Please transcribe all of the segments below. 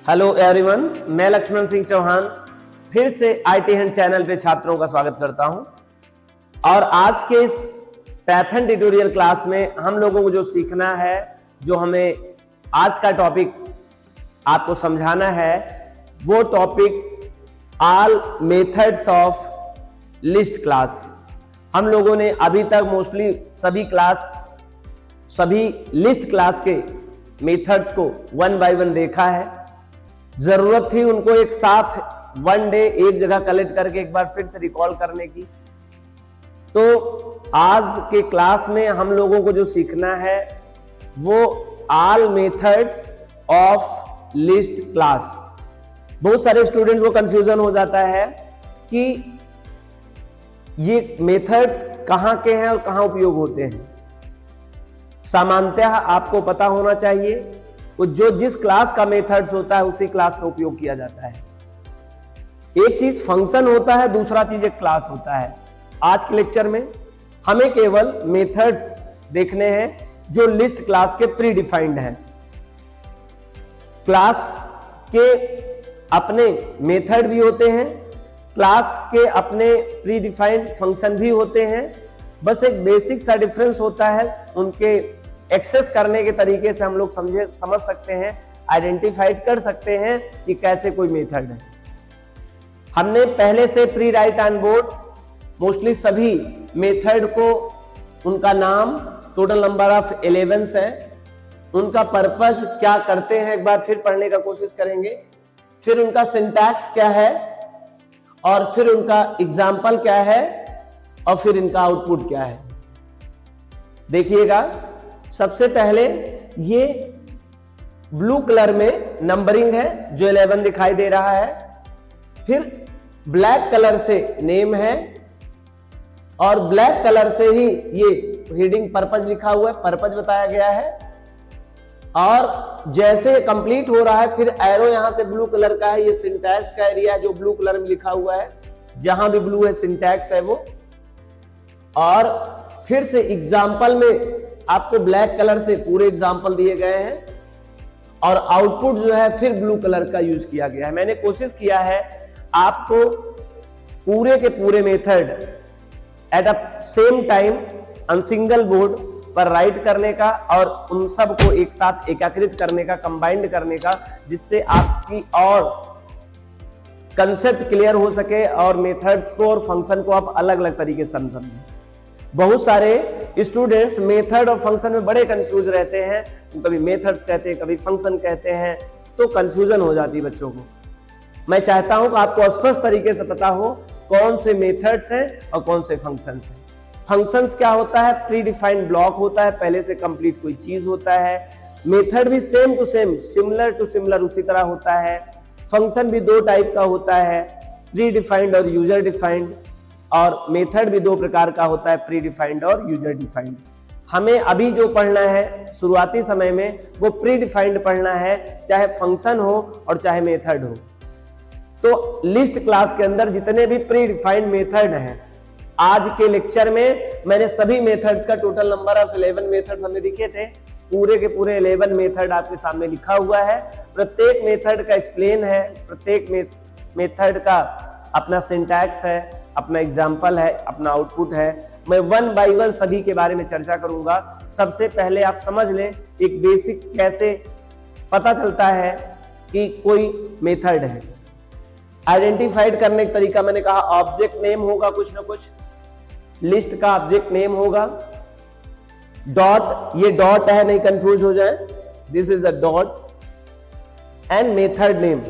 Hello everyone, मैं लक्ष्मण सिंह चौहान फिर से IT हैंड चैनल पे छात्रों का स्वागत करता हूं। और आज के इस पैथन ट्यूटोरियल क्लास में हम लोगों को जो सीखना है, जो हमें आज का टॉपिक आपको समझाना है, वो topic all methods of list class. हम लोगों ने अभी तक मोस्टली सभी लिस्ट क्लास के मेथड्स को वन बाय वन देखा है। जरूरत थी उनको एक साथ वन डे एक जगह कलेक्ट करके एक बार फिर से रिकॉल करने की। तो आज के क्लास में हम लोगों को जो सीखना है वो all methods of list class. बहुत सारे स्टूडेंट्स को कंफ्यूजन हो जाता है कि ये मेथड्स कहां के हैं और कहां उपयोग होते हैं। सामान्यतः आपको पता होना चाहिए वो जो जिस क्लास का मेथड्स होता है उसी क्लास में उपयोग किया जाता है। एक चीज फंक्शन होता है, दूसरा चीज एक क्लास होता है। आज के लेक्चर में हमें केवल मेथड्स देखने हैं जो लिस्ट क्लास के प्री डिफाइंड हैं। क्लास के अपने मेथड भी होते हैं, क्लास के अपने प्री डिफाइंड फंक्शन भी होते हैं। बस एक बेसिक सा डिफरेंस होता है, उनके एक्सेस करने के तरीके से हम लोग समझ सकते हैं, आइडेंटिफाइड कर सकते हैं कि कैसे कोई मेथड है। हमने पहले से pre right on board mostly सभी मेथड को उनका नाम, टोटल नंबर ऑफ 11 है, उनका पर्पज क्या करते हैं एक बार फिर पढ़ने का कोशिश करेंगे, फिर उनका सिंटैक्स क्या है और फिर उनका एग्जाम्पल क्या है और फिर इनका आउटपुट क्या है। देखिएगा, सबसे पहले ये ब्लू कलर में नंबरिंग है जो 11 दिखाई दे रहा है, फिर ब्लैक कलर से नेम है और ब्लैक कलर से ही ये रीडिंग पर्पज लिखा हुआ है, पर्पज बताया गया है। और जैसे कंप्लीट हो रहा है फिर एरो यहां से ब्लू कलर का है, ये सिंटैक्स का एरिया जो ब्लू कलर में लिखा हुआ है, जहां भी ब्लू है सिंटैक्स है वो। और फिर से एग्जाम्पल में आपको ब्लैक कलर से पूरे एग्जाम्पल दिए गए हैं और आउटपुट जो है फिर ब्लू कलर का यूज किया गया है। मैंने कोशिश किया है आपको पूरे के पूरे method eight a same time on single board पर राइट करने का और उन सब को एक साथ एकीकृत करने का, कंबाइंड करने का, जिससे आपकी और कंसेप्ट क्लियर हो सके और मेथड्स को और फंक्शन को आप अलग अलग तरीके से समझें। बहुत सारे स्टूडेंट्स मेथड और फंक्शन में बड़े कंफ्यूज रहते हैं, कभी मेथड्स कहते हैं, कभी फंक्शन कहते हैं, तो कंफ्यूजन हो जाती है बच्चों को। मैं चाहता हूं कि आपको स्पष्ट तरीके से पता हो कौन से मेथड्स हैं और कौन से फंक्शंस हैं। फंक्शंस क्या होता है? प्री डिफाइंड ब्लॉक होता है, पहले से कंप्लीट कोई चीज होता है। मेथड भी same to same, similar to similar उसी तरह होता है। फंक्शन भी दो टाइप का होता है, प्री डिफाइंड और यूजर डिफाइंड। और मेथड भी दो प्रकार का होता है, प्री डिफाइंड और यूजर डिफाइंड। हमें अभी जो पढ़ना है शुरुआती समय में वो प्री डिफाइंड पढ़ना है, चाहे फंक्शन हो और चाहे मेथड हो। तो लिस्ट क्लास के अंदर जितने भी प्री डिफाइंड मेथड हैं, आज के लेक्चर में मैंने सभी मेथड्स का टोटल नंबर ऑफ 11 मेथड्स हमें दिखे थे, पूरे के पूरे 11 मेथड आपके सामने लिखा हुआ है। प्रत्येक मेथड का एक्सप्लेन है, प्रत्येक मेथड का अपना सिंटैक्स है, अपना एग्जाम्पल है, अपना आउटपुट है। मैं वन बाय वन सभी के बारे में चर्चा करूंगा। सबसे पहले आप समझ लें एक बेसिक कैसे पता चलता है कि कोई मेथड है। आइडेंटिफाइड करने का तरीका मैंने कहा, ऑब्जेक्ट नेम होगा कुछ ना कुछ, लिस्ट का ऑब्जेक्ट नेम होगा। डॉट, ये डॉट है, नहीं कंफ्यूज हो जाए, this is a dot. And method name,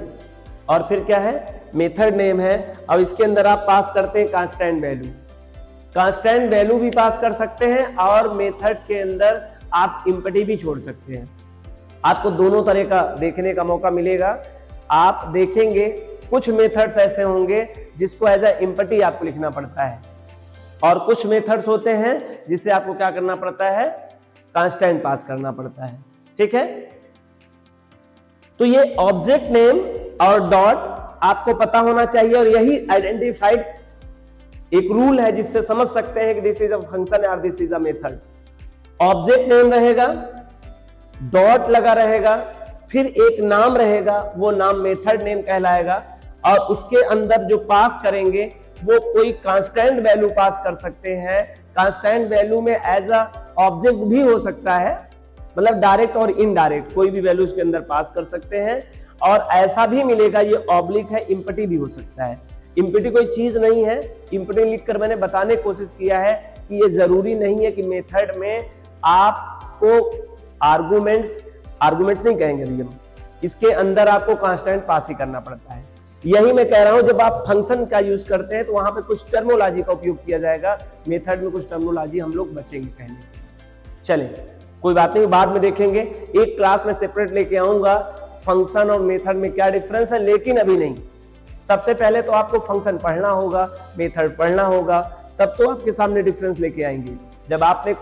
और फिर क्या है? मेथड नेम है। और इसके अंदर आप पास करते हैं कांस्टेंट वैल्यू। कांस्टेंट वैल्यू भी पास कर सकते हैं और मेथड के अंदर आप इंपटी भी छोड़ सकते हैं। आपको दोनों तरह का देखने का मौका मिलेगा। आप देखेंगे कुछ मेथड्स ऐसे होंगे जिसको एज अ इंपटी आपको लिखना पड़ता है, और कुछ मेथड्स होते हैं जिसे आपको क्या करना पड़ता है? कांस्टेंट पास करना पड़ता है। ठीक है, तो ये ऑब्जेक्ट नेम और डॉट आपको पता होना चाहिए, और यही आइडेंटिफाइड एक रूल है जिससे समझ सकते हैं कि दिस इज अ फंक्शन और this is a method. Object name रहेगा, डॉट लगा रहेगा, फिर एक नाम रहेगा, वो नाम मेथड नेम कहलाएगा, और उसके अंदर जो पास करेंगे वो कोई कांस्टेंट वैल्यू पास कर सकते हैं। कांस्टेंट वैल्यू में एज अ ऑब्जेक्ट भी हो सकता है, मतलब डायरेक्ट और इनडायरेक्ट कोई भी वैल्यू उसके अंदर पास कर सकते हैं। और ऐसा भी मिलेगा, ये ऑब्लिक है, इम्पटी भी हो सकता है। इम्पटी कोई चीज नहीं है, इम्पटी लिखकर मैंने बताने की कोशिश किया है कि ये जरूरी नहीं है कि मेथड में आपको आर्गुमेंट्स नहीं कहेंगे अभी हम, इसके अंदर आपको कांस्टेंट पास ही करना पड़ता है। यही मैं कह रहा हूं, जब आप फंक्शन का यूज करते हैं तो वहां पे कुछ टर्मोलॉजी का उपयोग किया जाएगा, मेथड में कुछ टर्मोलॉजी हम लोग बचेंगे कहने। चले कोई बात नहीं, बाद में देखेंगे, एक क्लास में सेपरेट लेके आऊंगा फंक्शन और मेथड में क्या डिफरेंस है, लेकिन अभी नहीं। सबसे पहले तो आपको फंक्शन पढ़ना होगा, मेथड पढ़ना होगा, तब तो आपके सामने डिफरेंस लेके आएंगे। जब आपने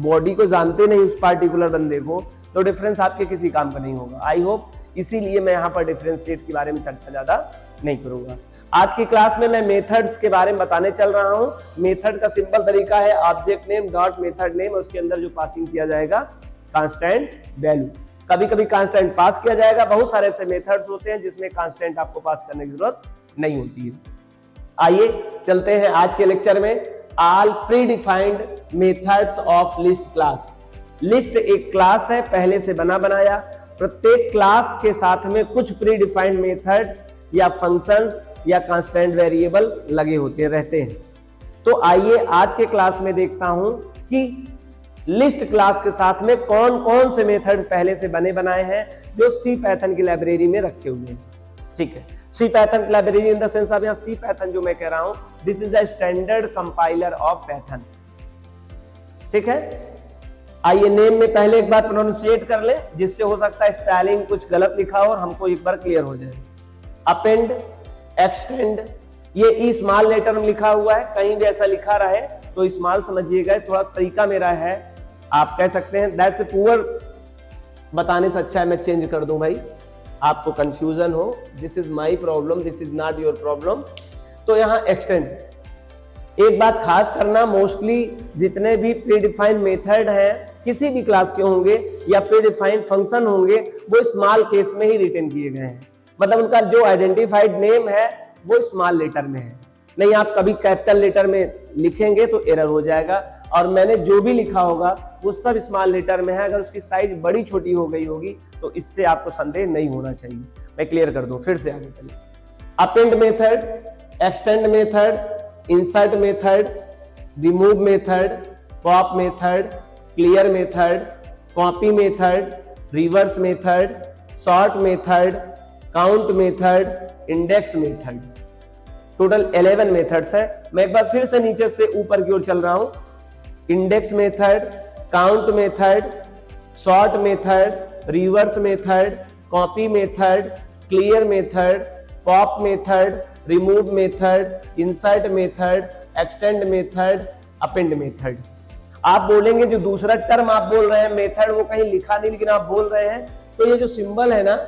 बॉडी को जानते नहीं उस पार्टिकुलर बंदे को, तो डिफरेंस आपके किसी काम का नहीं होगा। आई होप, इसीलिए मैं यहाँ पर डिफरेंशिएट के बारे में चर्चा ज्यादा नहीं करूंगा। आज की क्लास में मैं मेथड्स के बारे में बताने चल रहा हूँ। मेथड का सिंपल तरीका है object name dot method name, उसके अंदर जो पासिंग किया जाएगा कांस्टेंट वैल्यू। कभी कभी कांस्टेंट पास किया जाएगा, बहुत सारे ऐसे मेथड्स होते हैं जिसमें कांस्टेंट आपको पास करने की जरूरत नहीं होती है। आइए चलते हैं आज के लेक्चर में। All pre defined methods of list class. List एक क्लास है पहले से बना बनाया, प्रत्येक क्लास के साथ में कुछ प्री डिफाइंड मेथड्स या फंक्शंस या कांस्टेंट वेरिएबल लगे होते रहते हैं। तो आइए आज के क्लास में देखता हूं कि लिस्ट क्लास के साथ में कौन कौन से मेथड पहले से बने बनाए हैं जो सी पाइथन की लाइब्रेरी में रखे हुए हैं। ठीक है, सी पाइथन की लाइब्रेरी इन द सेंस, अब यहाँ सी पाइथन जो मैं कह रहा हूं, this is the standard compiler of Python. ठीक है, आइए नेम में पहले एक बार प्रोनाउंसिएट कर ले, जिससे हो सकता है स्पेलिंग कुछ गलत लिखा हो और हमको एक बार क्लियर हो जाए। अपेंड, एक्सटेंड, ये ई स्मॉल लेटर में लिखा हुआ है, कहीं भी ऐसा लिखा रहे तो स्मॉल समझिएगा, थोड़ा तरीका मेरा है। आप कह सकते हैं दैट्स ए पुअर, बताने से अच्छा है मैं चेंज कर दूं भाई, आपको कंफ्यूजन हो। This is my problem, this is not your problem. तो यहाँ एक्सटेंड, एक बात खास करना, मोस्टली जितने भी प्रीडिफाइंड मेथड हैं किसी भी क्लास के होंगे या प्रीडिफाइंड फंक्शन होंगे, वो स्मॉल केस में ही रिटर्न किए गए हैं, मतलब उनका जो आइडेंटिफाइड नेम है वो स्मॉल लेटर में है। नहीं आप कभी कैपिटल लेटर में लिखेंगे तो एरर हो जाएगा, और मैंने जो भी लिखा होगा वो सब स्मॉल लेटर में है। अगर उसकी साइज बड़ी छोटी हो गई होगी तो इससे आपको संदेह नहीं होना चाहिए। मैं क्लियर कर दूं, फिर से आगे चलिए। Append method, extend method, insert method, remove method, pop method, clear method, copy method, reverse method, sort method, count method, index method. Total 11 methods है। मैं एक बार फिर से नीचे से ऊपर की ओर चल रहा हूं। Index method, count method, sort method, reverse method, copy method, clear method, pop method, remove method, insert method, extend method, append method. आप बोलेंगे जो दूसरा टर्म आप बोल रहे हैं मेथड, वो कहीं लिखा नहीं लेकिन आप बोल रहे हैं, तो ये जो सिंबल है ना,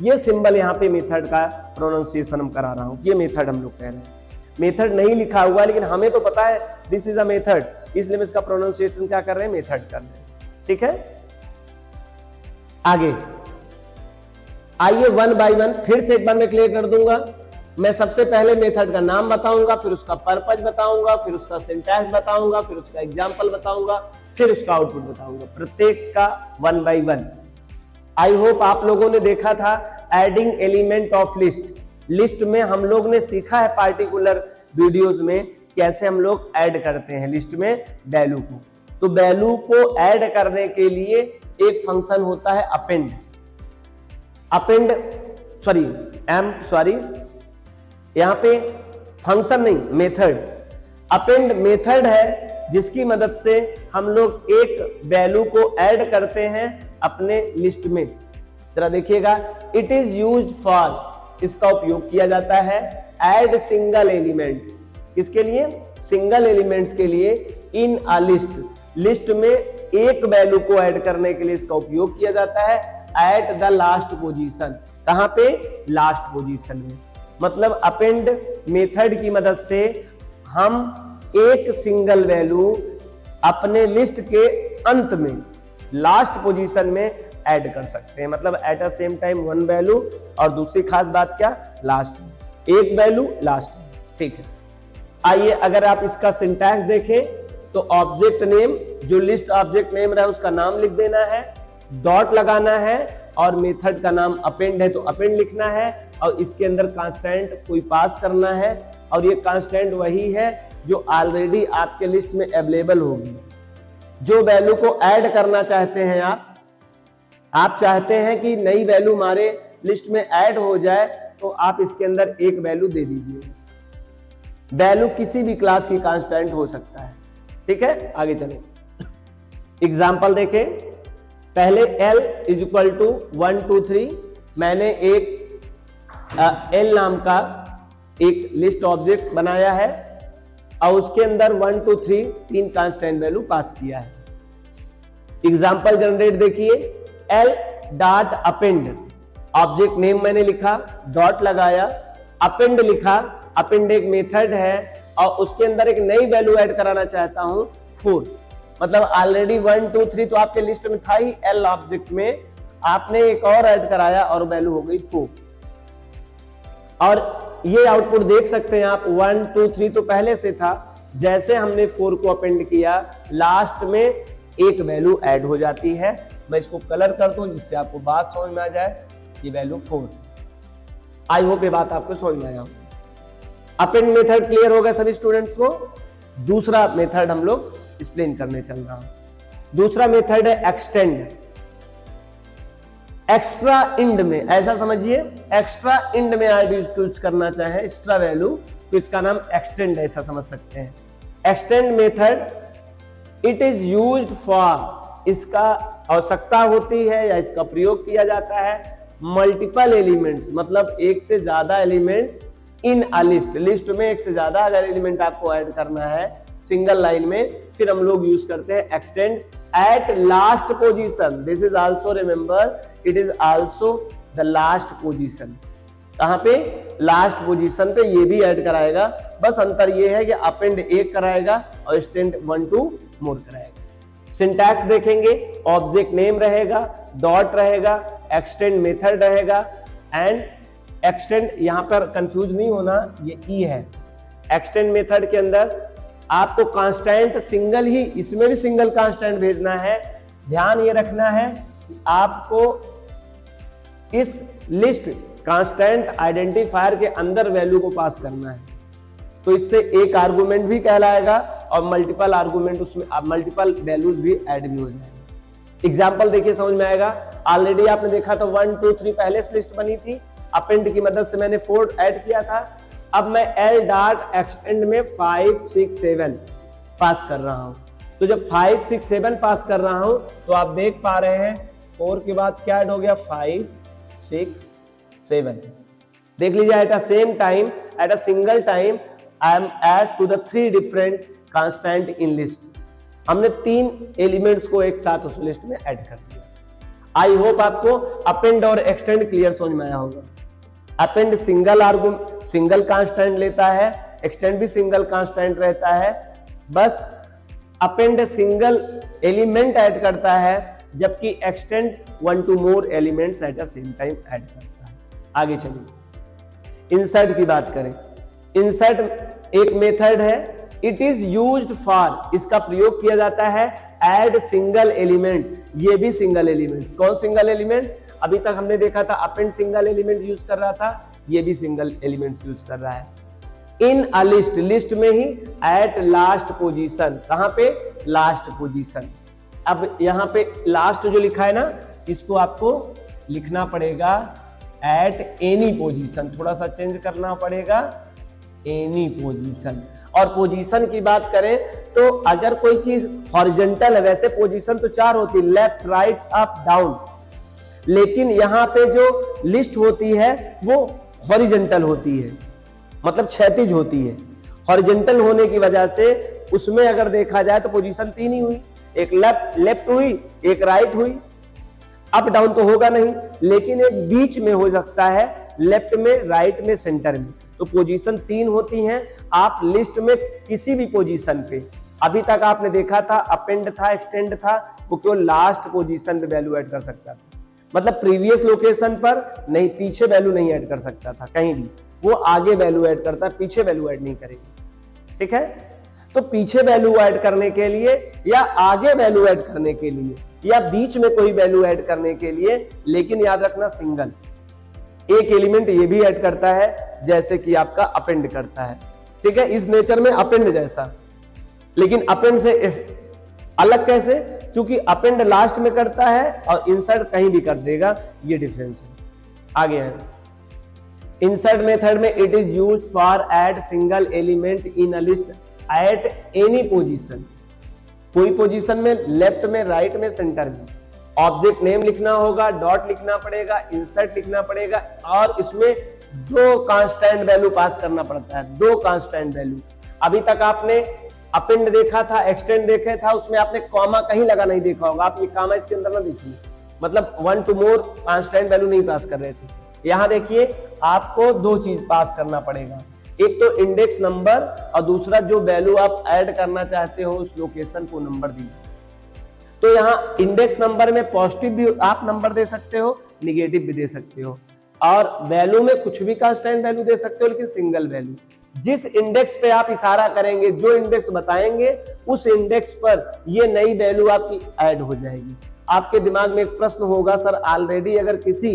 ये सिंबल यहाँ पे मेथड का प्रोनाउंसिएशन हम करा रहा हूं, ये मेथड हम लोग कह रहे हैं। मेथड नहीं लिखा हुआ लेकिन हमें तो पता है दिस इज अ मेथड, इसलिए हम इसका प्रोनाउंसिएशन क्या कर रहे हैं, मेथड कर रहे हैं। ठीक है, आगे आइए वन बाय वन फिर से एक बार मैं क्लियर कर दूंगा। मैं सबसे पहले मेथड का नाम बताऊंगा, फिर उसका पर्पज बताऊंगा, फिर उसका सिंटैक्स बताऊंगा, फिर उसका एग्जांपल बताऊंगा, फिर उसका आउटपुट बताऊंगा, प्रत्येक का one by one. I hope आप लोगों ने देखा था adding element of list. List में हम लोग ने सीखा है पार्टिकुलर वीडियोस में कैसे हम लोग ऐड करते हैं लिस्ट में वैल्यू को। तो वैल्यू को ऐड करने के लिए एक फंक्शन होता है अपेंड। यहां पे फंक्शन नहीं, मेथड। अपेंड मेथड है जिसकी मदद से हम लोग एक वैल्यू को ऐड करते हैं अपने लिस्ट में। जरा देखिएगा, इट इज यूज्ड फॉर, इसका उपयोग किया जाता है ऐड सिंगल एलिमेंट। किसके लिए, सिंगल एलिमेंट्स के लिए इन अ लिस्ट। लिस्ट में एक वैल्यू को ऐड करने के लिए इसका उपयोग किया जाता है एट द लास्ट पोजीशन। कहां पे, लास्ट पोजीशन में। मतलब अपेंड मेथड की मदद से हम एक सिंगल वैल्यू अपने लिस्ट के अंत में, लास्ट पोजीशन में ऐड कर सकते हैं, मतलब eight a same time one value, और दूसरी खास बात क्या, लास्ट में एक वैल्यू लास्ट में। ठीक है, आइए अगर आप इसका सिंटैक्स देखें तो ऑब्जेक्ट नेम, जो लिस्ट ऑब्जेक्ट नेम रहा है उसका नाम लिख देना है, डॉट लगाना है, और मेथड का नाम अपेंड है तो अपेंड लिखना है, और इसके अंदर कांस्टेंट कोई पास करना है, और ये कांस्टेंट वही है जो ऑलरेडी आपके लिस्ट में अवेलेबल होगी। जो वैल्यू को ऐड करना चाहते हैं आप चाहते हैं कि नई वैल्यू हमारे लिस्ट में ऐड हो जाए, तो आप इसके अंदर एक वैल्यू दे दीजिए। वैल्यू किसी भी क्लास की कांस्टेंट हो सकता है। ठीक है, आगे चलें, एग्जाम्पल देखें। पहले L इज इक्वल टू 1 2 3, मैंने एक L नाम का एक लिस्ट ऑब्जेक्ट बनाया है और उसके अंदर 1 2 3 तीन कांस्टेंट वैल्यू पास किया है। एग्जाम्पल जनरेट देखिए, L dot append, object name मैंने लिखा, डॉट लगाया, अपेंड लिखा, अपेंड एक मेथड है और उसके अंदर एक नई वैल्यू ऐड कराना चाहता हूं 4, मतलब ऑलरेडी 1 2 3 तो आपके लिस्ट में था ही L ऑब्जेक्ट में, आपने एक और ऐड कराया और वैल्यू हो गई 4। और ये आउटपुट देख सकते हैं आप, 1 2 3 तो पहले से था, जैसे हमने 4 को अपेंड किया लास्ट में एक वैल्यू ऐड हो जाती है। मैं इसको कलर करता हूं जिससे आपको बात समझ में आ जाए। ये वैल्यू 4, आई होप ये बात आपको समझ में आया। अपेंड मेथड क्लियर होगा सभी स्टूडेंट्स को। दूसरा मेथड हम लोग एक्सप्लेन करने चल रहा हूं। दूसरा मेथड है एक्सटेंड। एक्स्ट्रा इंड में, ऐसा समझिए, एक्स्ट्रा इंड में आप यूज करना चाहे एक्स्ट्रा वैल्यू तो इसका नाम एक्सटेंड, ऐसा समझ सकते हैं। Extend method it is used for, इसका आवश्यकता होती है या इसका प्रयोग किया जाता है मल्टीपल एलिमेंट्स, मतलब एक से ज्यादा elements in a list, list में एक से ज्यादा अगर एलिमेंट आपको ऐड करना है सिंगल लाइन में, फिर हम लोग यूज करते हैं extend at last position. This is also remember, it is also the last position. कहां पे, लास्ट पोजीशन पे ये भी ऐड कराएगा, बस अंतर ये है कि अपेंड एक कराएगा और एक्सटेंड 1 2 मोर कराएगा। सिंटैक्स देखेंगे, ऑब्जेक्ट नेम रहेगा, डॉट रहेगा, एक्सटेंड मेथड रहेगा, एंड एक्सटेंड, यहां पर कंफ्यूज नहीं होना, ये ई है। एक्सटेंड मेथड के अंदर आपको कांस्टेंट सिंगल ही, इसमें भी सिंगल कांस्टेंट भेजना है। ध्यान ये रखना है कि आपको इस लिस्ट कांस्टेंट आइडेंटिफायर के अंदर वैल्यू को पास करना है, तो इससे एक आर्गुमेंट भी कहलाएगा और मल्टीपल आर्गुमेंट, उसमें मल्टीपल वैल्यूज भी ऐड भी हो जाएंगे। एग्जाम्पल देखिए समझ में आएगा। ऑलरेडी आपने देखा था 1 2 3 पहले से लिस्ट बनी थी, अपेंड की मदद से मैंने 4 ऐड किया था। अब मैं L डॉट एक्सटेंड में 5 6 7 पास कर रहा हूं, तो जब 5 6 7 पास कर रहा हूं तो आप देख पा रहे हैं 4 के बाद क्या ऐड हो गया, 5 6 7। देख लीजिए, at a same time, at a single time I am add to the 3 different constant in list. हमने 3 एलिमेंट्स को एक साथ उस लिस्ट में ऐड कर दिया। आई होप आपको अपेंड और एक्सटेंड क्लियर समझ में आया होगा। अपेंड सिंगल कांस्टेंट लेता है, एक्सटेंड भी सिंगल कांस्टेंट रहता है, बस अपेंड सिंगल एलिमेंट ऐड करता है, जबकि extend 1 2 more elements at the same time add करता है। आगे चलिए, इंसर्ट की बात करें। इंसर्ट एक मेथड है, इट इज यूज्ड फॉर, इसका प्रयोग किया जाता है ऐड सिंगल एलिमेंट, ये भी सिंगल एलिमेंट्स। कौन सिंगल एलिमेंट्स? अभी तक हमने देखा था अपेंड सिंगल एलिमेंट यूज कर रहा था, ये भी सिंगल एलिमेंट्स यूज कर रहा है। इन अ लिस्ट, लिस्ट में ही एट लास्ट पोजीशन, कहां पे, लास्ट पोजीशन। अब यहां पे लास्ट जो लिखा है ना, इसको आपको लिखना पड़ेगा एट एनी पोजीशन, थोड़ा सा चेंज करना पड़ेगा, एनी पोजीशन। और पोजीशन की बात करें तो अगर कोई चीज हॉरिजॉन्टल है, वैसे पोजीशन तो 4 होती है, लेफ्ट राइट अप डाउन, लेकिन यहां पे जो लिस्ट होती है वो हॉरिजॉन्टल होती है, मतलब क्षैतिज होती है। हॉरिजॉन्टल होने की वजह से उसमें अगर देखा जाए तो पोजीशन 3 ही हुई, एक लेफ्ट हुई, एक राइट हुई, अप डाउन तो होगा नहीं, लेकिन एक बीच में हो सकता है, लेफ्ट में, राइट में, सेंटर में, तो पोजीशन 3 होती हैं। आप लिस्ट में किसी भी पोजीशन पे, अभी तक आपने देखा था अपेंड था, एक्सटेंड था, वो केवल लास्ट पोजीशन पे वैल्यू ऐड कर सकता था। मतलब प्रीवियस लोकेशन पर नहीं, पीछे वैल्यू नहीं ऐड कर सकता था कहीं भी, वो आगे वैल्यू ऐड करता है, पीछे वैल्यू ऐड नहीं करेगा। ठीक है, तो पीछे वैल्यू ऐड करने के लिए या आगे वैल्यू ऐड करने के लिए या बीच में कोई वैल्यू ऐड करने के लिए, लेकिन याद रखना सिंगल, एक एलिमेंट ये भी ऐड करता है जैसे कि आपका अपेंड करता है। ठीक है, इस नेचर में अपेंड जैसा, लेकिन अपेंड से अलग कैसे, क्योंकि अपेंड लास्ट में करता है और इंसर्ट कहीं भी कर देगा, ये डिफरेंस है। आगे है इंसर्ट मेथड में it is used for add single element in a list at any position, कोई पोजीशन में, लेफ्ट में, राइट में, सेंटर में। ऑब्जेक्ट नेम लिखना होगा, डॉट लिखना पड़ेगा, इंसर्ट लिखना पड़ेगा, और इसमें दो कांस्टेंट वैल्यू पास करना पड़ता है, दो कांस्टेंट वैल्यू। अभी तक आपने अपेंड देखा था, एक्सटेंड देखा था, उसमें आपने कॉमा कहीं लगा नहीं देखा होगा, आप ये कॉमा इसके अंदर ना देखिए, मतलब 1 to more कांस्टेंट वैल्यू नहीं पास कर रहे थे। यहां देखिए आपको दो चीज पास करना पड़ेगा, एक तो इंडेक्स नंबर और दूसरा जो वैल्यू आप ऐड करना चाहते हो उस लोकेशन को नंबर दीजिए। तो यहाँ इंडेक्स नंबर में पॉजिटिव भी आप नंबर दे सकते हो, निगेटिव भी दे सकते हो, और वैल्यू में कुछ भी कांस्टेंट वैल्यू दे सकते हो, लेकिन सिंगल वैल्यू। जिस इंडेक्स पे आप इशारा करेंगे, जो इंडेक्स बताएंगे, उस इंडेक्स पर ये नई वैल्यू आपकी ऐड हो जाएगी। आपके दिमाग में एक प्रश्न होगा, सर ऑलरेडी अगर किसी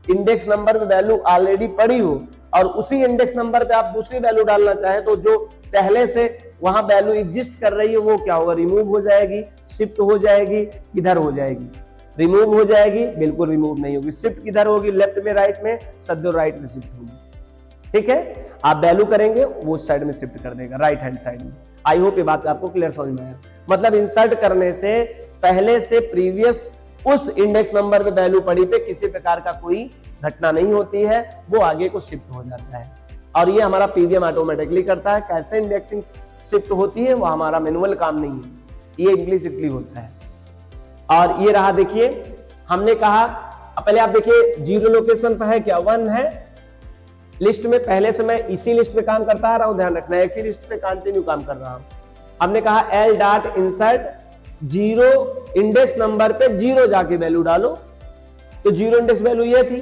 इंडेक्स नंबर में वैल्यू ऑलरेडी पड़ी हो और उसी इंडेक्स नंबर पे आप दूसरी वैल्यू डालना चाहें, तो जो पहले से वहां वैल्यू एग्जिस्ट कर रही है वो क्या होगा, रिमूव हो जाएगी, शिफ्ट हो जाएगी, किधर हो जाएगी, रिमूव हो जाएगी, बिल्कुल रिमूव नहीं होगी। शिफ्ट किधर होगी, लेफ्ट में, राइट में, सद्दो राइट में शिफ्ट होगी। ठीक है, आप वैल्यू करेंगे वो साइड में शिफ्ट कर देगा, राइट हैंड साइड में। आई होप ये बात आपको क्लियर समझ में आया। मतलब इंसर्ट करने से पहले से प्रीवियस उस इंडेक्स नंबर पे वैल्यू पड़ी पे किसी प्रकार का कोई घटना नहीं होती है, वो आगे को शिफ्ट हो जाता है, और ये हमारा पीवीएम ऑटोमेटिकली करता है। कैसे इंडेक्सिंग शिफ्ट होती है वो हमारा मैनुअल काम नहीं है, ये इम्प्लिसिटली होता है। और ये रहा, देखिए हमने कहा पहले आप देखिए जीरो लोकेशन पर है क्या, 1 है लिस्ट में, पहले से मैं इसी लिस्ट पे काम करता आ रहा हूं, ध्यान रखना, एक ही लिस्ट पे कंटिन्यू काम कर रहा हूं। हमने कहा L dot insert zero index number पे जीरो जाके वैल्यू डालो, तो जीरो इंडेक्स वैल्यू ये थी,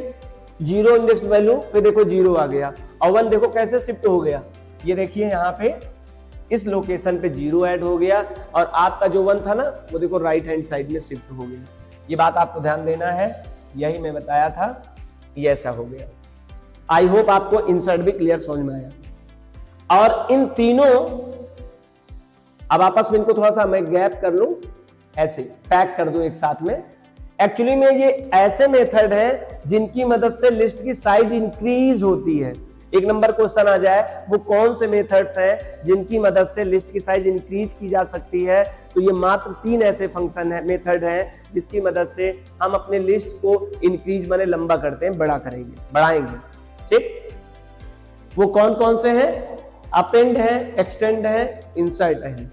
जीरो इंडेक्स वैल्यू पे देखो जीरो आ गया, और 1 देखो कैसे शिफ्ट हो गया, ये देखिए यहाँ पे इस लोकेशन पे जीरो ऐड हो गया, और आपका जो 1 था ना वो देखो राइट हैंड साइड में शिफ्ट हो गया। ये बात आपको ध्यान देना है, यही मैं बताया था, ये ऐसा हो गया। आई होप आपको इंसर्ट भी क्लियर समझ में आया। और इन तीनों, अब आपस में इनको थोड़ा सा मैं गैप कर लूं, ऐसे पैक कर दूं एक साथ में। एक्चुअली में ये ऐसे मेथड है जिनकी मदद से लिस्ट की साइज इंक्रीज होती है। एक नंबर क्वेश्चन आ जाए, वो कौन से मेथड्स हैं जिनकी मदद से लिस्ट की साइज इंक्रीज की जा सकती है, तो ये मात्र 3 ऐसे फंक्शन है, मेथड हैं जिसकी मदद से हम अपने लिस्ट को इंक्रीज माने लंबा करते हैं, बड़ा करेंगे, बढ़ाएंगे। ठीक, वो कौन कौन से हैं, अपेंड है, एक्सटेंड है, इंसर्ट है।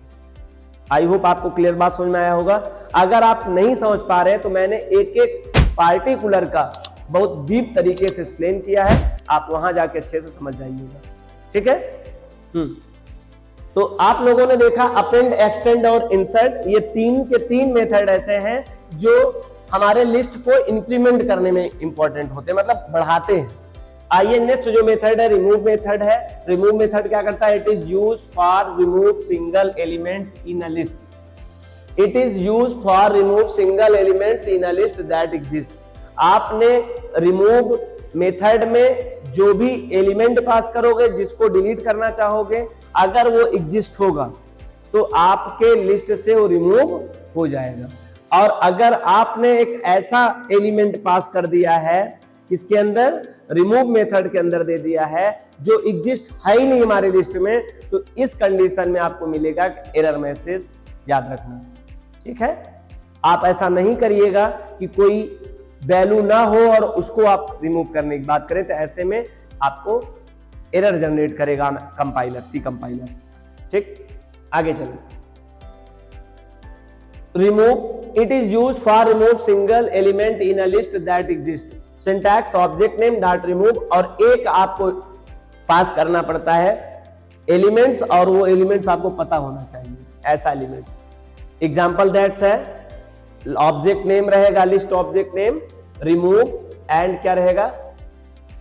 आई होप आपको क्लियर बात समझ में आया होगा। अगर आप नहीं समझ पा रहे तो मैंने एक एक पार्टिकुलर का बहुत डीप तरीके से एक्सप्लेन किया है, आप वहां जाके अच्छे से समझ जाइएगा। ठीक है, तो आप लोगों ने देखा अपेंड, एक्सटेंड और इंसर्ट, ये 3 के 3 मेथड ऐसे हैं जो हमारे लिस्ट को इंक्रीमेंट करने में इंपॉर्टेंट होते हैं, मतलब बढ़ाते हैं। आइए नेक्स्ट जो मेथड है रिमूव मेथड है। रिमूव मेथड क्या करता है, it is use for remove single elements in a list. It is use for remove single elements in a list that exist. आपने रिमूव मेथड में जो भी एलिमेंट पास करोगे, जिसको डिलीट करना चाहोगे, अगर वो एग्जिस्ट होगा तो आपके लिस्ट से वो रिमूव हो जाएगा। और अगर आपने एक ऐसा एलिमेंट पास कर दिया है इसके अंदर, रिमूव मेथड के अंदर दे दिया है, जो एग्जिस्ट है ही नहीं हमारे लिस्ट में, तो इस कंडीशन में आपको मिलेगा एरर मैसेज। याद रखना, ठीक है। आप ऐसा नहीं करिएगा कि कोई वैल्यू ना हो और उसको आप रिमूव करने की बात करें, तो ऐसे में आपको एरर जनरेट करेगा कंपाइलर, सी कंपाइलर। ठीक, आगे चलिए। Remove, it is used for remove single element in a list that exist. Syntax object name dot remove, और एक आपको पास करना पड़ता है एलिमेंट्स, और वो एलिमेंट्स आपको पता होना चाहिए, ऐसा एलिमेंट्स। एग्जांपल दैट्स है, ऑब्जेक्ट नेम रहेगा list object name, remove and क्या रहेगा,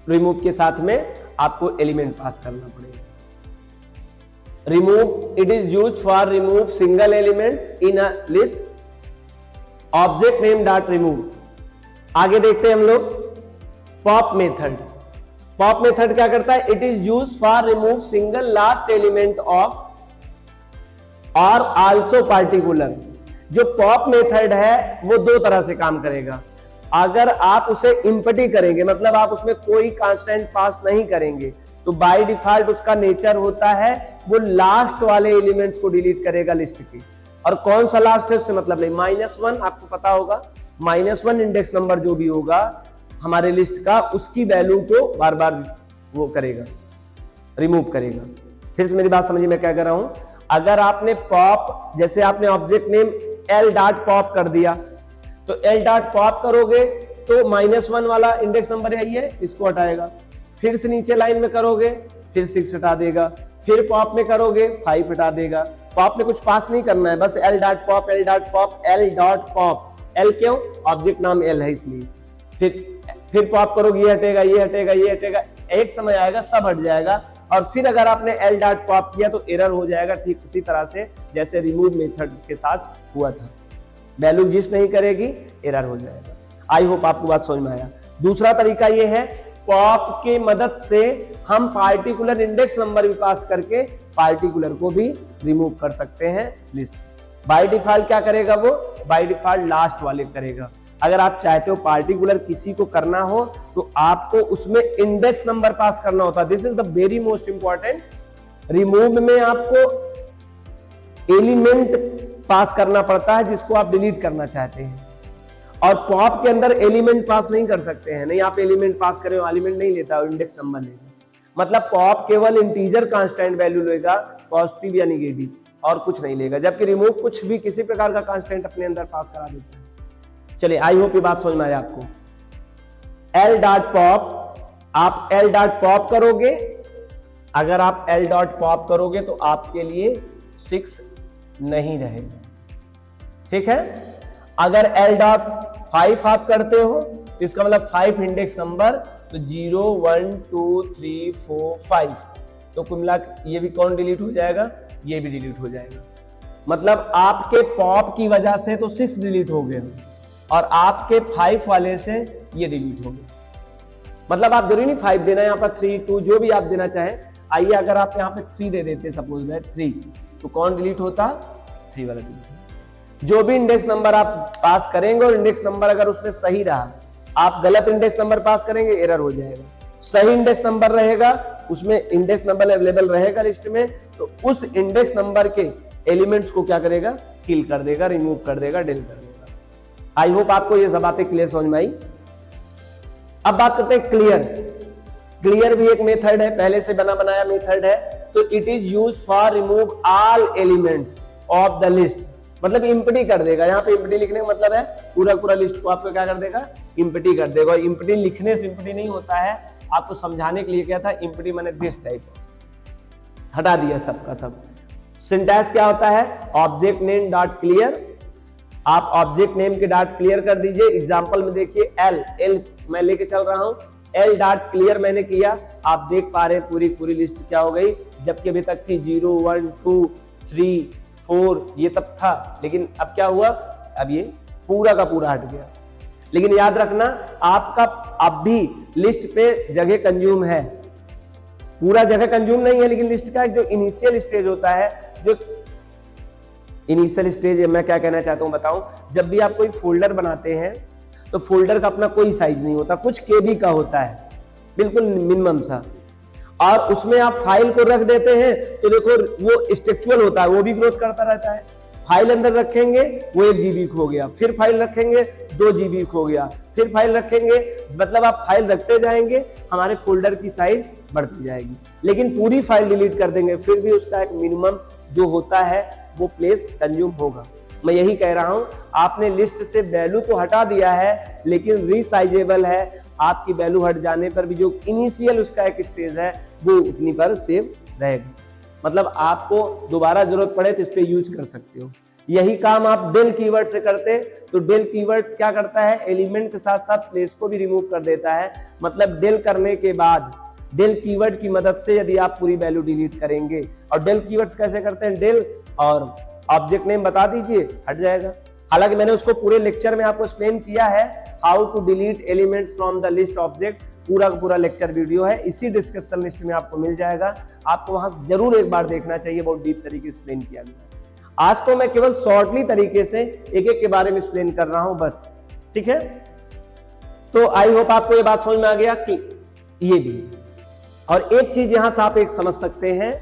रिमूव के साथ में आपको एलिमेंट पास करना पड़ेगा। Remove, it is used for remove single elements in a list, object name dot remove. आगे देखते हैं हम लोग पॉप मेथड। पॉप मेथड क्या करता है, it is used for remove single last element of और आल्सो पार्टिकुलर। जो पॉप मेथड है वो दो तरह से काम करेगा। अगर आप उसे इंपटी करेंगे, मतलब आप उसमें कोई कांस्टेंट पास नहीं करेंगे, तो बाय डिफॉल्ट उसका नेचर होता है वो लास्ट वाले एलिमेंट्स को डिलीट करेगा लिस्ट के। और कौन सा लास्ट है उससे मतलब नहीं, -1 आपको पता होगा, -1 इंडेक्स नंबर जो भी होगा हमारे लिस्ट का, उसकी वैल्यू को बार बार वो करेगा, रिमूव करेगा। फिर से मेरी बात समझिए मैं क्या कर रहा हूं। अगर आपने पॉप, जैसे आपने ऑब्जेक्ट नेम l.pop कर दिया, तो l.pop करोगे तो -1 वाला इंडेक्स नंबर है ये, इसको हटाएगा। फिर से नीचे लाइन में करोगे फिर 6 हटा देगा, फिर पॉप में करोगे 5 हटा देगा। पॉप में कुछ पास नहीं करना है, बस l.pop l.pop। l क्यों, ऑब्जेक्ट नाम l है इसलिए। फिर पॉप करोगे, ये हटेगा ये हटेगा ये हटेगा, एक समय आएगा सब हट जाएगा। और फिर अगर आपने l.pop किया तो एरर हो जाएगा, ठीक उसी तरह से जैसे रिमूव मेथड्स के साथ हुआ था। वैल्यू एग्जिस्ट नहीं करेगी, एरर हो जाएगा। आई होप आपको बात समझ में आया। दूसरा तरीका ये है, पॉप की मदद से हम पार्टिकुलर इंडेक्स नंबर भी पास करके पार्टिकुलर को भी रिमूव कर सकते हैं लिस्ट। बाय डिफॉल्ट क्या करेगा वो, बाय डिफॉल्ट लास्ट वाले करेगा। अगर आप चाहते हो पार्टिकुलर किसी को करना हो तो आपको उसमें इंडेक्स नंबर पास करना होता है। This is the very most important. Remove में आपको एलिमेंट पास करना पड़ता है जिसको आप डिलीट करना चाहते हैं, और पॉप के अंदर एलिमेंट पास नहीं कर सकते हैं। नहीं, आप एलिमेंट पास करें, एलिमेंट नहीं लेता, इंडेक्स नंबर लेगा। मतलब पॉप केवल इंटीजर कांस्टेंट वैल्यू लेगा, पॉजिटिव या निगेटिव, और कुछ नहीं लेगा। जबकि रिमूव कुछ भी किसी प्रकार का कांस्टेंट अपने अंदर पास करा देता है। चलिए, आई होप ये बात समझ में आया आपको। l.pop, आप l.pop करोगे, अगर आप l.pop करोगे तो आपके लिए 6 नहीं रहेगा, ठीक है। अगर l.5 आप करते हो तो इसका मतलब 5 इंडेक्स नंबर, तो 0 1 2 3 4 5, तो कुल मिला ये भी कौन डिलीट हो जाएगा, ये भी डिलीट हो जाएगा। मतलब आपके पॉप की वजह से तो 6 डिलीट हो गए और आपके 5 वाले से ये डिलीट हो गए। मतलब आप जरूरी नहीं 5 देना, यहाँ पर 3 2 जो भी आप देना चाहें। आइए अगर आप यहाँ पे 3 दे देते, सपोज दैट 3, तो कौन डिलीट होता, 3 वाला डिलीट होता। जो भी इंडेक्स नंबर आप पास करेंगे और इंडेक्स नंबर अगर उसमें सही रहा, आप गलत इंडेक्स नंबर पास करेंगे एरर हो जाएगा। सही इंडेक्स नंबर रहेगा, उसमें इंडेक्स नंबर अवेलेबल रहेगा लिस्ट में, तो उस इंडेक्स नंबर के एलिमेंट्स को क्या करेगा, किल कर देगा, रिमूव कर देगा, डिलीट कर देगा। आई होप आपको ये सब बातें क्लियर समझ में आई। अब बात करते हैं क्लियर। क्लियर भी एक मेथड है, पहले से बना बनाया मेथड है। तो it is use for remove all elements of the list, मतलब इम्पटी कर देगा। यहाँ पे इम्पटी लिखने का मतलब है पूरा पूरा लिस्ट को आपको क्या कर देगा, इम्पटी कर देगा। और इम्पटी लिखने से इम्पटी नहीं होता है, आपको समझाने के लिए क्या था, इम्पटी मैंने दिस टाइप हटा दिया सबका सब। सिंटैक्स क्या होता है, ऑब्जेक्ट नेम डॉट क्लियर, आप ऑब्जेक्ट नेम के डॉट क्लियर कर दीजिए। एग्जांपल में देखिए एल मैं लेके चल रहा हूं, एल डॉट क्लियर मैंने किया, आप देख पा रहे हैं पूरी पूरी लिस्ट क्या हो गई। जबकि अभी तक थी 0 1 2 3 4, ये तब था, लेकिन अब क्या हुआ, अब ये पूरा का पूरा हट गया। लेकिन याद रखना, आपका अब भी लिस्ट पे जगह कंज्यूम है, पूरा जगह कंज्यूम नहीं है, लेकिन लिस्ट का जो इनिशियल स्टेज होता है, जो इनिशियल स्टेज मैं क्या कहना चाहता हूं बताऊं। जब भी आप कोई फोल्डर बनाते हैं तो फोल्डर का अपना कोई साइज नहीं होता, कुछ केबी का होता है, बिल्कुल मिनिमम सा, और उसमें आप फाइल को रख देते हैं तो देखो वो स्ट्रक्चरल होता है, वो भी ग्रोथ करता रहता है। फाइल अंदर रखेंगे वो 1 GB खो गया, फिर फाइल रखेंगे 2 GB खो गया, फिर फाइल रखेंगे, मतलब आप फाइल रखते जाएंगे, हमारे फोल्डर की साइज बढ़ती जाएगी। लेकिन पूरी फाइल डिलीट कर देंगे फिर भी उसका एक मिनिमम जो होता है वो प्लेस कंज्यूम होगा। मैं यही कह रहा हूं, आपने लिस्ट से वैल्यू तो हटा दिया है लेकिन रीसाइजेबल है। आपकी वैल्यू हट जाने पर भी जो इनिशियल उसका एक स्टेज है वो उतनी पर सेव रहेगा। मतलब आपको दोबारा जरूरत पड़े तो इस पे यूज कर सकते हो। यही काम आप del कीवर्ड से करते तो del कीवर्ड क्या करता है, एलिमेंट के साथ साथ प्लेस को भी रिमूव कर देता है। मतलब del करने के बाद del कीवर्ड की मदद से यदि आप पूरी वैल्यू डिलीट करेंगे, और del कीवर्ड्स कैसे करते हैं, del और ऑब्जेक्ट नेम बता दीजिए, हट जाएगा। हालांकि मैंने उसको पूरे लेक्चर में आपको एक्सप्लेन किया है, how to delete elements from the list object, पूरा का पूरा लेक्चर वीडियो है, इसी डिस्क्रिप्शन लिस्ट में आपको मिल जाएगा। आपको वहां जरूर एक बार देखना चाहिए, बहुत डीप तरीके से एक्सप्लेन किया गया है। आज तो मैं केवल शॉर्टली तरीके से एक एक के बारे में एक्सप्लेन कर रहा हूं बस, ठीक है। तो आई होप आपको ये बात समझ में आ गया कि ये भी, और एक चीज यहां से आप एक समझ सकते हैं,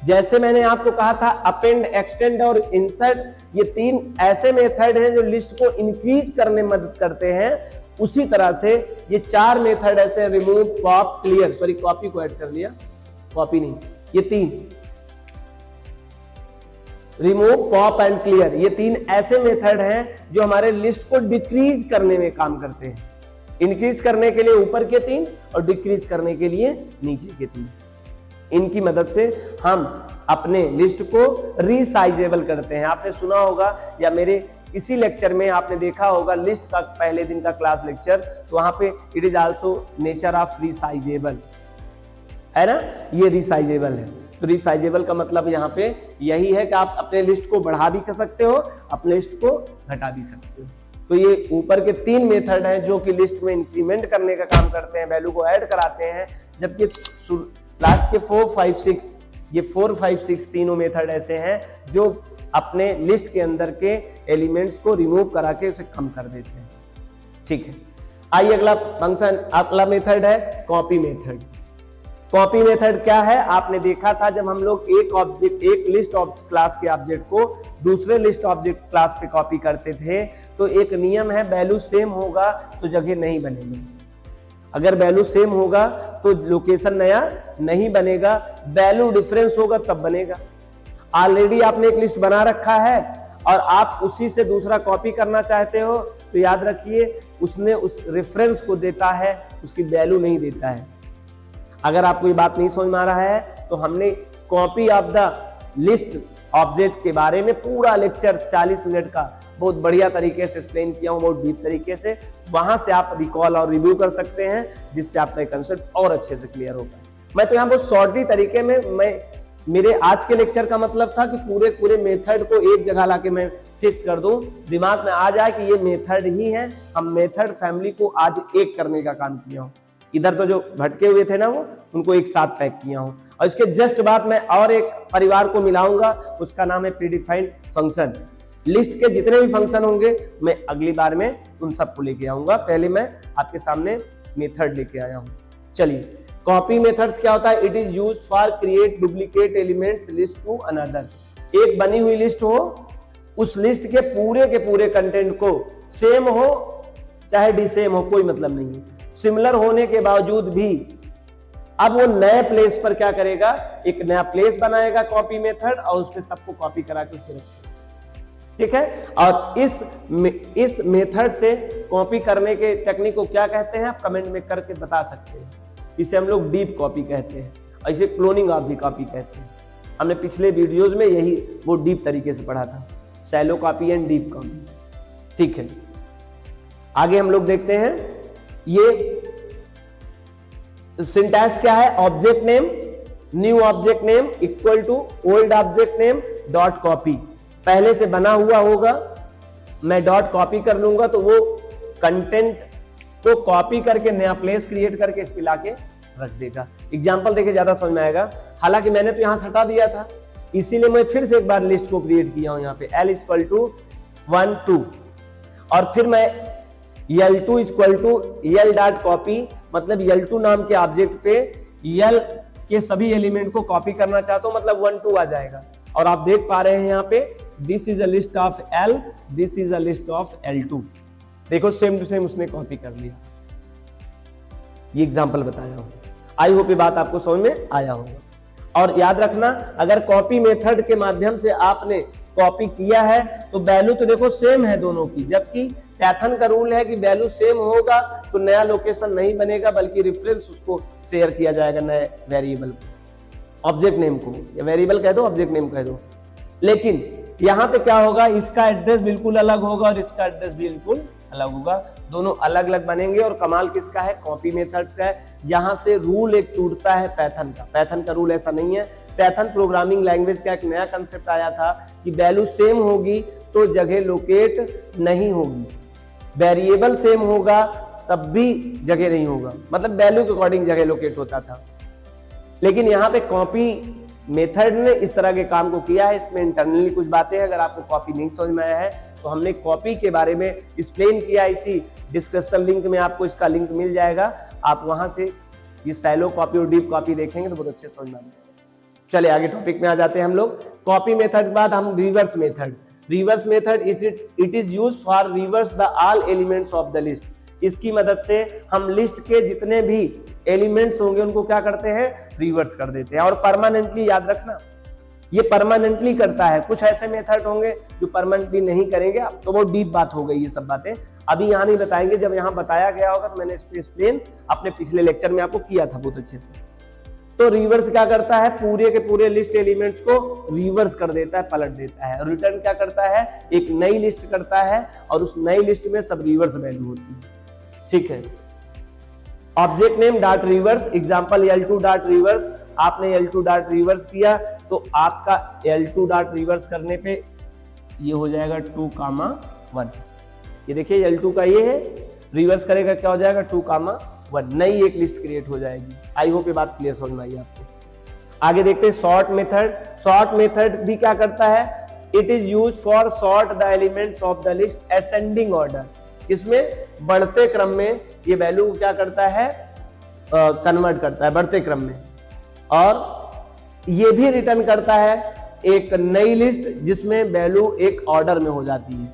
जैसे मैंने आपको कहा था अपेंड, एक्सटेंड और इंसर्ट, ये तीन ऐसे मेथड हैं जो लिस्ट को इंक्रीज करने में मदद करते हैं। उसी तरह से ये चार मेथड ऐसे, remove, pop, clear, sorry copy को ऐड कर लिया, कॉपी नहीं, ये तीन, रिमूव, पॉप एंड क्लियर, ये तीन ऐसे मेथड हैं जो हमारे लिस्ट को डिक्रीज करने में काम करते हैं। इंक्रीज करने के लिए ऊपर के तीन और डिक्रीज करने के लिए नीचे के तीन। इनकी मदद से हम अपने लिस्ट को रीसाइजेबल करते हैं। आपने सुना होगा या मेरे इसी लेक्चर में आपने देखा होगा लिस्ट का पहले दिन का क्लास लेक्चर, तो वहां पे it is also nature of resizable, है ना, ये रीसाइजेबल है। तो रीसाइजेबल का मतलब यहाँ पे यही है कि आप अपने लिस्ट को बढ़ा भी कर सकते हो, अपने लिस्ट को घटा भी सकते हो। तो ये ऊपर के तीन मेथड हैं जो कि लिस्ट में इंक्रीमेंट करने का काम करते हैं, वैल्यू को ऐड कराते हैं। जबकि लास्ट के 4, 5, 6, ये 4, 5, 6 तीनों मेथड ऐसे हैं जो अपने लिस्ट के अंदर के एलिमेंट्स को रिमूव करा के उसे कम कर देते हैं, ठीक है। आइए अगला फंक्शन, अगला मेथड है कॉपी मेथड। कॉपी मेथड क्या है, आपने देखा था जब हम लोग एक ऑब्जेक्ट, एक लिस्ट क्लास के ऑब्जेक्ट को दूसरे लिस्ट ऑब्जेक्ट क्लास पे कॉपी करते थे, तो एक नियम है, वैल्यू सेम होगा तो जगह नहीं बनेगी। अगर वैल्यू सेम होगा तो लोकेशन नया नहीं बनेगा, वैल्यू डिफरेंस होगा तब बनेगा। ऑलरेडी आपने एक लिस्ट बना रखा है और आप उसी से दूसरा कॉपी करना चाहते हो, तो याद रखिए उसने उस रेफरेंस को देता है, उसकी वैल्यू नहीं देता है। अगर आपको ये बात नहीं समझ में आ रहा है तो हमने copy of the list object के बारे में पूरा लेक्चर 40 मिनट का बहुत बढ़िया तरीके से एक्सप्लेन किया हूं, बहुत डीप तरीके से। वहां से आप रिकॉल और रिव्यू कर सकते हैं, जिससे आपका कंसेप्ट और अच्छे से क्लियर होगा। मैं तो यहाँ बहुत शॉर्टली तरीके में, मेरे आज के लेक्चर का मतलब था कि पूरे मेथड को एक जगह लाके मैं फिक्स कर दूं, दिमाग में आ जाए कि ये मेथड ही है। हम मेथड फैमिली को आज एक करने का काम किया हूं। इधर तो जो भटके हुए थे ना, वो उनको एक साथ पैक किया हूं, और इसके जस्ट बाद मैं और एक परिवार को मिलाऊंगा, उसका नाम है प्रीडिफाइंड फंक्शन। लिस्ट के जितने भी फंक्शन होंगे मैं अगली बार में उन सबको लेके आऊंगा। पहले मैं आपके सामने मेथड लेके आया हूं। चलिए, कॉपी मेथड्स क्या होता है, it is used for create duplicate elements list to another. एक बनी हुई लिस्ट हो, उस लिस्ट के पूरे कंटेंट को सेम हो चाहे डिसेम हो, कोई मतलब नहीं है, सिमिलर होने के बावजूद भी अब वो नए प्लेस पर क्या करेगा, एक नया प्लेस बनाएगा कॉपी मेथड, और उसमें सबको कॉपी करा के उसके रखेगा, ठीक है। और इस मेथड से कॉपी करने के टेक्निक को क्या कहते हैं, आप कमेंट में करके बता सकते हैं। इसे हम लोग डीप कॉपी कहते हैं, और इसे क्लोनिंग ऑफ भी कॉपी कहते हैं। हमने पिछले वीडियोस में यही वो डीप तरीके से पढ़ा था, shallow copy and deep copy, ठीक है। आगे हम लोग देखते हैं, ये सिंटैक्स क्या है, object name, new object name equal to old object name dot copy. पहले से बना हुआ होगा, मैं डॉट कॉपी कर लूंगा तो वो कंटेंट को कॉपी करके नया प्लेस क्रिएट करके इस पे लाके रख देगा। एग्जांपल देखिए, ज्यादा समझ में आएगा। हालांकि मैंने तो यहां से हटा दिया था, इसीलिए मैं फिर से एक बार लिस्ट को क्रिएट किया हूं। यहाँ पे L इक्वल टू 1 2, और फिर मैं L2 equal to L dot copy, मतलब L2 नाम के ऑब्जेक्ट पे L के सभी एलिमेंट को कॉपी करना चाहता हूं, मतलब 1 2 आ जाएगा। और आप देख पा रहे हैं यहाँ पे, this is a list of L, this is a list of L2। देखो सेम टू सेम उसने कॉपी कर लिया। ये एग्जांपल बताया हूं, आई होप ये बात आपको समझ में आया होगा। और याद रखना, अगर कॉपी मेथड के माध्यम से आपने कॉपी किया है तो वैल्यू तो देखो सेम है दोनों की, जबकि पैथन का रूल है कि वैल्यू सेम होगा तो नया लोकेशन नहीं बनेगा, बल्कि रेफरेंस उसको शेयर किया जाएगा नए वेरिएबल को, ऑब्जेक्ट नेम को, या वेरिएबल कह दो, ऑब्जेक्ट नेम कह दो। लेकिन यहाँ पे क्या होगा, इसका एड्रेस बिल्कुल अलग होगा और इसका एड्रेस बिल्कुल अलग होगा, दोनों अलग अलग बनेंगे। और कमाल किसका है, कॉपी मेथड्स का है। यहाँ से रूल एक टूटता है पैथन का। पैथन का रूल ऐसा नहीं है। पैथन प्रोग्रामिंग लैंग्वेज का एक नया कंसेप्ट आया था कि वैल्यू सेम होगी तो जगह लोकेट नहीं होगी, वेरिएबल सेम होगा तब भी जगह नहीं होगा, मतलब वैल्यू के अकॉर्डिंग जगह लोकेट होता था। लेकिन यहाँ पे कॉपी मेथड ने इस तरह के काम को किया है। इसमें इंटरनली कुछ बातें हैं, अगर आपको कॉपी नहीं समझ में आया है तो हमने कॉपी के बारे में एक्सप्लेन किया, इसी डिस्क्रिप्शन लिंक में आपको इसका लिंक मिल जाएगा। आप वहां से ये शैलो कॉपी और डीप कॉपी देखेंगे तो बहुत अच्छे समझ में आ जाएगा। चले आगे टॉपिक में आ जाते हैं हम लोग। कॉपी मेथड के बाद हम reverse method. Reverse method it is used for reverse the all elements of the list. इसकी मदद से हम लिस्ट के जितने भी एलिमेंट्स होंगे उनको क्या करते हैं, रिवर्स कर देते हैं। और परमानेंटली, याद रखना ये परमानेंटली करता है। कुछ ऐसे मेथड होंगे जो परमानेंटली नहीं करेंगे, अब तो बहुत डीप बात हो गई ये सब बातें, अभी यहाँ नहीं बताएंगे। जब यहाँ बताया गया होगा तो मैंने इस पे एक्सप्लेन अपने पिछले लेक्चर में आपको किया था बहुत अच्छे से। तो रिवर्स क्या करता है, पूरे के पूरे लिस्ट एलिमेंट्स को रिवर्स कर देता है, पलट देता है। और रिटर्न क्या करता है, एक नई लिस्ट करता है और उस नई लिस्ट में सब रिवर्स वैल्यू होती है। ठीक है, object name dot reverse, example L2 dot reverse. आपने L2 डॉट रिवर्स किया तो आपका L2 डॉट रिवर्स करने पे ये हो जाएगा 2,1। ये देखिए L2 का ये है, रिवर्स करेगा क्या हो जाएगा 2,1, नई एक लिस्ट क्रिएट हो जाएगी। आई होप ये बात क्लियर समझ में आई आपको। आगे देखते हैं सॉर्ट मेथड। सॉर्ट मेथड भी क्या करता है, it is use for sort the elements of the list ascending order. इसमें बढ़ते क्रम में ये वैल्यू को क्या करता है, कन्वर्ट करता है बढ़ते क्रम में। और ये भी रिटर्न करता है एक नई लिस्ट जिसमें वैल्यू एक ऑर्डर में हो जाती है।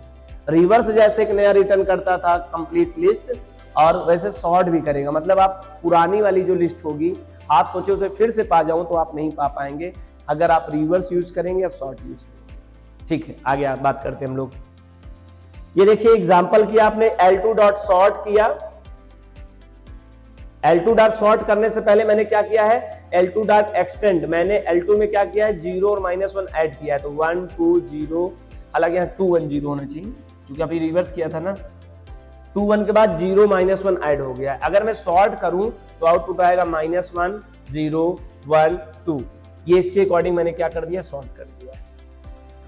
रिवर्स जैसे एक नया रिटर्न करता था कंप्लीट लिस्ट, और वैसे सॉर्ट भी करेगा। मतलब आप पुरानी वाली जो लिस्ट होगी आप सोचे उसे फिर से पा जाऊं तो आप नहीं पा पाएंगे अगर आप रिवर्स यूज करेंगे या सॉर्ट यूज करेंगे। ठीक है, आगे आप बात करते हैं हम लोग। ये देखिए एग्जांपल किया आपने, L2 डॉट सॉर्ट किया। L2 डॉट सॉर्ट करने से पहले मैंने क्या किया है, L2 डॉट एक्सटेंड। मैंने L2 में क्या किया है, 0 और -1 ऐड किया है, तो 1 2 0, हालांकि यहाँ 2 1 0 होना चाहिए क्योंकि अभी रिवर्स किया था ना। 2 1 के बाद 0 -1 ऐड हो गया। अगर मैं सॉर्ट करूं तो आउटपुट आएगा -1 0 1 2। ये इसके अकॉर्डिंग मैंने क्या कर दिया, सॉर्ट कर दिया।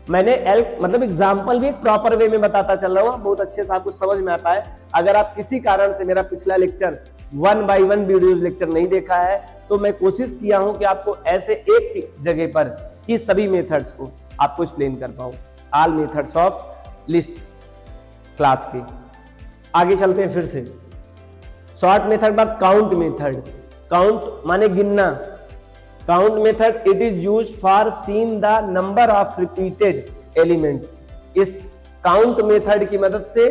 मैंने मतलब एग्जांपल भी प्रॉपर वे में बताता चल रहा हूं, बहुत अच्छे से आपको समझ में आता है। अगर आप किसी कारण से मेरा पिछला लेक्चर 1 by 1 वीडियोस लेक्चर नहीं देखा है तो मैं कोशिश किया हूं कि आपको ऐसे एक जगह पर ही सभी मेथड्स को आपको एक्सप्लेन कर पाऊं, all methods of list class के। आगे चलते हैं फिर से। सॉर्ट मेथड बाद काउंट मेथड। काउंट माने गिनना। Count method it is used for seeing the number of repeated elements. इस काउंट मेथड की मदद से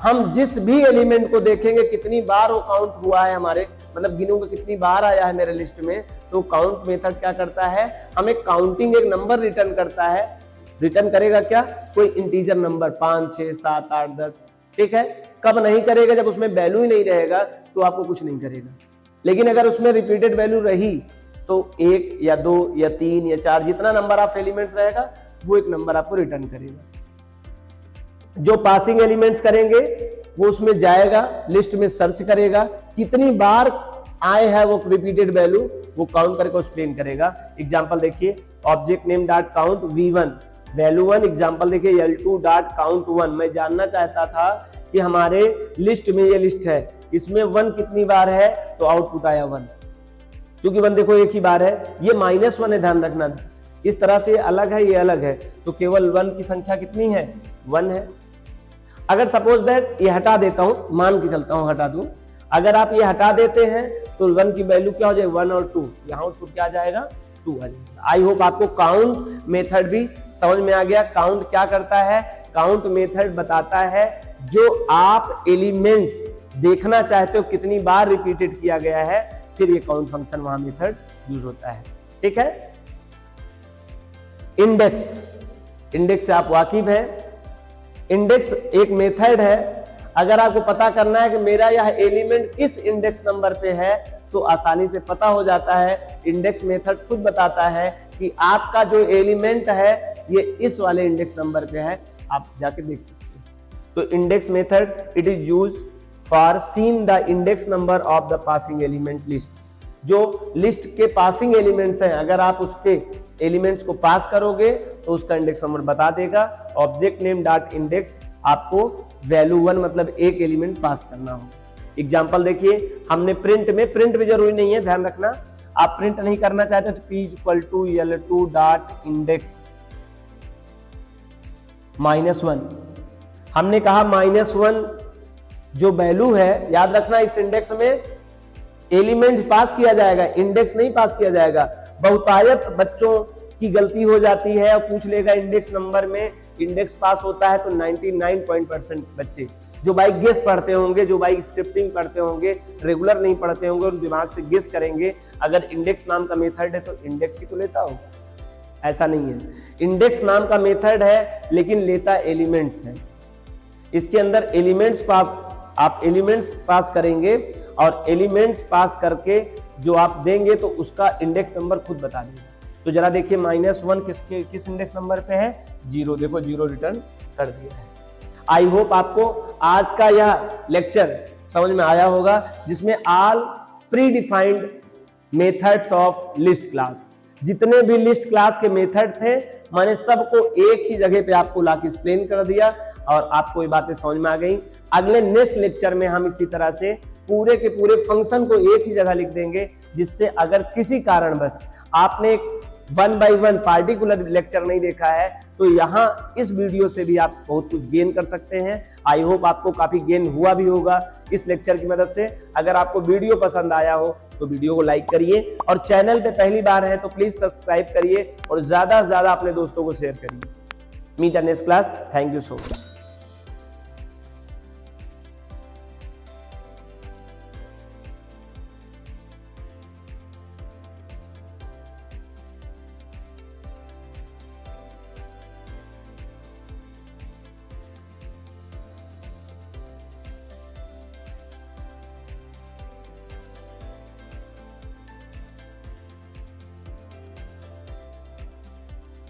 हम जिस भी एलिमेंट को देखेंगे कितनी बार वो काउंट हुआ है हमारे, मतलब गिनूंगा कितनी बार आया है मेरे लिस्ट में, तो काउंट मेथड क्या करता है, हमें काउंटिंग एक नंबर रिटर्न करता है। रिटर्न करेगा क्या, कोई इंटीजर नंबर 5 6 7 8 10। ठीक है, कब नहीं करेगा, जब उसमें वैल्यू ही नहीं रहेगा तो आपको कुछ नहीं करेगा। लेकिन अगर उसमें रिपीटेड वैल्यू रही तो 1 या 2 या 3 या 4 जितना नंबर ऑफ एलिमेंट्स रहेगा वो एक नंबर आपको रिटर्न करेगा। जो पासिंग एलिमेंट्स करेंगे वो उसमें जाएगा, लिस्ट में सर्च करेगा, कितनी बार आए हैं वो रिपीटेड वैल्यू वो काउंट करके एक्सप्लेन करेगा। एग्जांपल देखिए, object name dot count v1 value 1। Example देखिए L2 डॉट काउंट 1। मैं जानना चाहता था कि हमारे लिस्ट में ये लिस्ट है, इसमें 1 कितनी बार है, तो आउटपुट आया 1। क्योंकि 1 देखो एक ही बार है, ये -1 है, ध्यान रखना। इस तरह से अलग है, ये अलग है, तो केवल 1 की संख्या कितनी है, 1 है। अगर सपोज दैट ये हटा देता हूं, मान के चलता हूं हटा दूं, अगर आप ये हटा देते हैं तो 1 की वैल्यू क्या हो जाएगी, 1 और 2, यहाँ आउटपुट क्या आ जाएगा, 2 आ जाएगा। आई होप आपको काउंट मेथड भी समझ में आ गया। काउंट क्या करता है, काउंट मेथड बताता है जो आप एलिमेंट्स देखना चाहते हो कितनी बार रिपीटेड किया गया है, फिर ये काउंट फंक्शन वहां मेथड यूज होता है। ठीक है। इंडेक्स, इंडेक्स से आप वाकिफ हैं। इंडेक्स एक मेथड है। अगर आपको पता करना है कि मेरा यह एलिमेंट किस इंडेक्स नंबर पे है तो आसानी से पता हो जाता है। इंडेक्स मेथड खुद बताता है कि आपका जो एलिमेंट है ये इस वाले इंडेक्स नंबर पे है, आप जाके देख सकते हैं। तो index method it is use for seen the index number of the passing element list. जो लिस्ट के पासिंग एलिमेंट्स हैं, अगर आप उसके एलिमेंट्स को पास करोगे तो उसका इंडेक्स नंबर बता देगा। ऑब्जेक्ट नेम डॉट इंडेक्स, आपको वैल्यू 1 मतलब एक एलिमेंट पास करना हो। एग्जांपल देखिए, हमने प्रिंट भी जरूरी नहीं है, ध्यान रखना। आप प्रिंट नहीं करना चाहते तो p = L2 डॉट इंडेक्स -1। हमने कहा -1 जो वैल्यू है, याद रखना इस इंडेक्स में एलिमेंट पास किया जाएगा, इंडेक्स नहीं पास किया जाएगा। बहुतायत बच्चों की गलती हो जाती है और पूछ लेगा इंडेक्स नंबर में इंडेक्स पास होता है, तो 99% बच्चे जो भाई गेस पढ़ते होंगे, जो भाई स्क्रिप्टिंग पढ़ते होंगे, रेगुलर नहीं पढ़ते होंगे और दिमाग से गेस करेंगे, अगर इंडेक्स नाम का मेथड है तो इंडेक्स ही तो लेता होगा। ऐसा नहीं है, इंडेक्स नाम का मेथड है लेकिन लेता एलिमेंट्स है। इसके अंदर एलिमेंट्स आप एलिमेंट्स पास करेंगे और एलिमेंट्स पास करके जो आप देंगे तो उसका इंडेक्स नंबर खुद बता देगा। तो जरा देखिए -1 किस इंडेक्स नंबर पे है? 0। देखो 0 रिटर्न कर दिया है। आई होप आपको आज का यह लेक्चर समझ में आया होगा, जिसमें all pre defined methods of list class, जितने भी लिस्ट क्लास के मेथड थे मैंने सबको एक ही जगह पे आपको लाके एक्सप्लेन कर दिया और आपको ये बातें समझ में आ गई। अगले नेक्स्ट लेक्चर में हम इसी तरह से पूरे के पूरे फंक्शन को एक ही जगह लिख देंगे, जिससे अगर किसी कारणवश आपने 1 by 1 पार्टिकुलर लेक्चर नहीं देखा है तो यहाँ इस वीडियो से भी आप बहुत कुछ गेन कर सकते हैं। आई होप आपको काफी गेन हुआ भी होगा इस लेक्चर की मदद से। अगर आपको वीडियो पसंद आया हो तो वीडियो को लाइक करिए और चैनल पे पहली बार है तो प्लीज सब्सक्राइब करिए और ज्यादा से ज्यादा अपने दोस्तों को शेयर करिए। Meet the next class. Thank you so much.